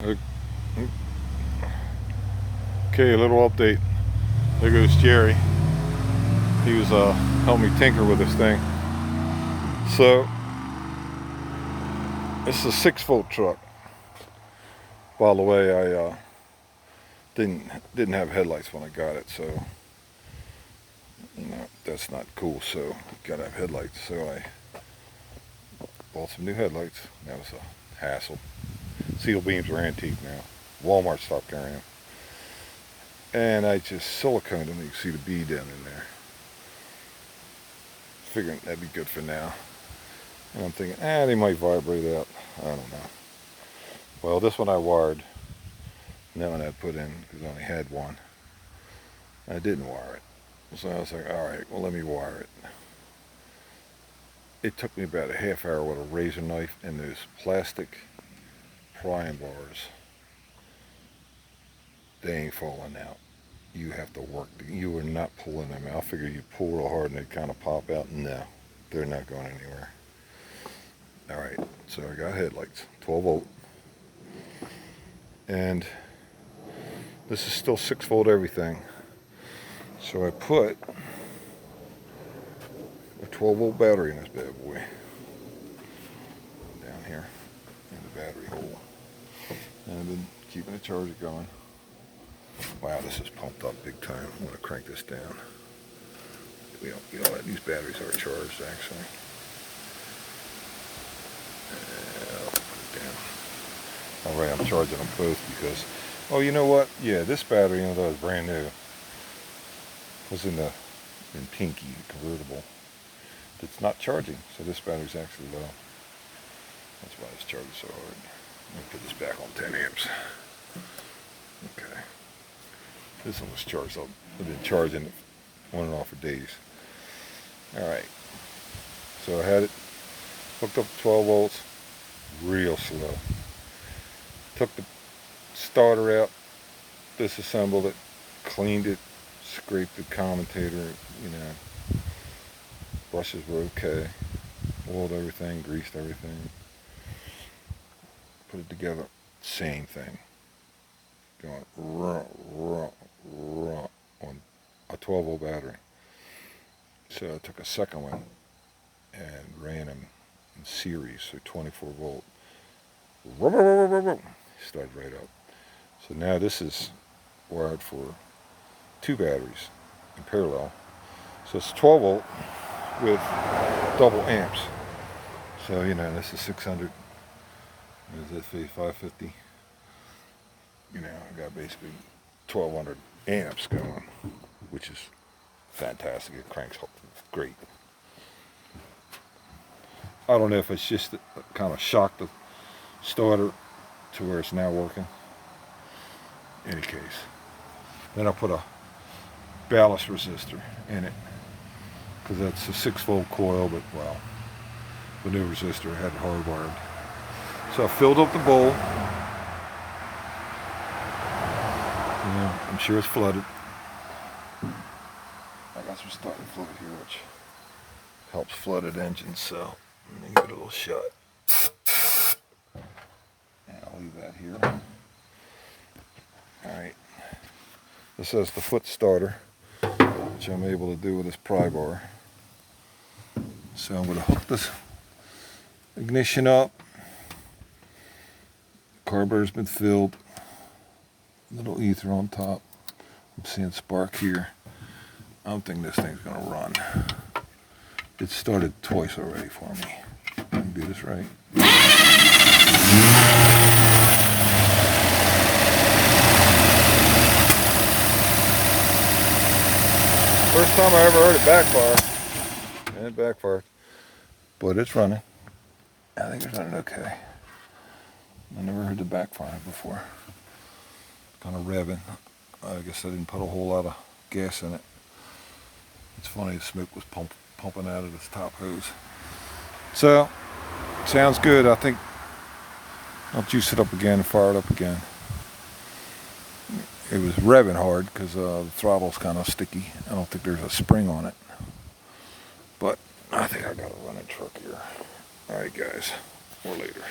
Okay, a little update. There goes Jerry. He was helping me tinker with this thing. So this is a 6-volt truck. By the way, I didn't have headlights when I got it, so that's not cool. So you gotta have headlights. So I bought some new headlights. That was a hassle. Seal beams are antique now. Walmart stopped carrying them. And I just siliconed them. You can see the bead down in there. Figuring that'd be good for now. And I'm thinking, they might vibrate out. I don't know. Well, this one I wired. And that one I put in because I only had one. I didn't wire it. So I was like, alright, well, let me wire it. It took me about a half hour with a razor knife and those plastic prying bars. They ain't falling out. You have to work. You are not pulling them out. I figure you pull real hard and they kind of pop out. No, they're not going anywhere. Alright, so I got headlights, 12 volt. And this is still 6-volt everything. So I put a 12-volt battery in this bad boy. Down here in the battery hole. And I've been keeping the charger going. Wow, this is pumped up big time. I'm going to crank this down. You know, these batteries are charged actually. I'll put it down. Alright, I'm charging them both because, oh, you know what? Yeah, this battery, even though it's brand new, was in pinky convertible. It's not charging, so this battery's actually low. That's why it's charging so hard. Let me put this back on 10 amps. Okay. This one was charged up. I've been charging it on and off for days. Alright. So I had it hooked up to 12 volts. Real slow. Took the starter out. Disassembled it. Cleaned it. Scraped the commutator. Brushes were okay. Oiled everything. Greased everything. Put it together. Same thing. Going on a 12-volt battery. So I took a second one and ran them in series, so 24 volt. Started right up. So now this is wired for 2 batteries in parallel. So it's 12 volt with double amps. So this is 600. This is 550. I got basically 1200 amps going, which is fantastic. It cranks great. I don't know if it's just kind of shocked the starter to where it's now working. In any case, then I put a ballast resistor in it because that's a 6-volt coil, but well, the new resistor had it hardwired. So I filled up the bowl. I'm sure it's flooded. I got some starting fluid here, which helps flooded engines, so let me give it a little shot. And I'll leave that here. Alright. This is the foot starter, which I'm able to do with this pry bar. So I'm going to hook this ignition up. Carburetor's been filled. Little ether on top. I'm seeing spark here. I don't think this thing's gonna run. It started twice already for me. I can do this right. First time I ever heard it backfire. And it backfired. But it's running. I think it's running okay. I never heard the backfire before. Kind of revving. I guess I didn't put a whole lot of gas in it. It's funny, the smoke was pumping out of this top hose. So, sounds good. I think I'll juice it up again and fire it up again. It was revving hard because the throttle's kind of sticky. I don't think there's a spring on it. But I think I got a running truck here. Alright guys, or later.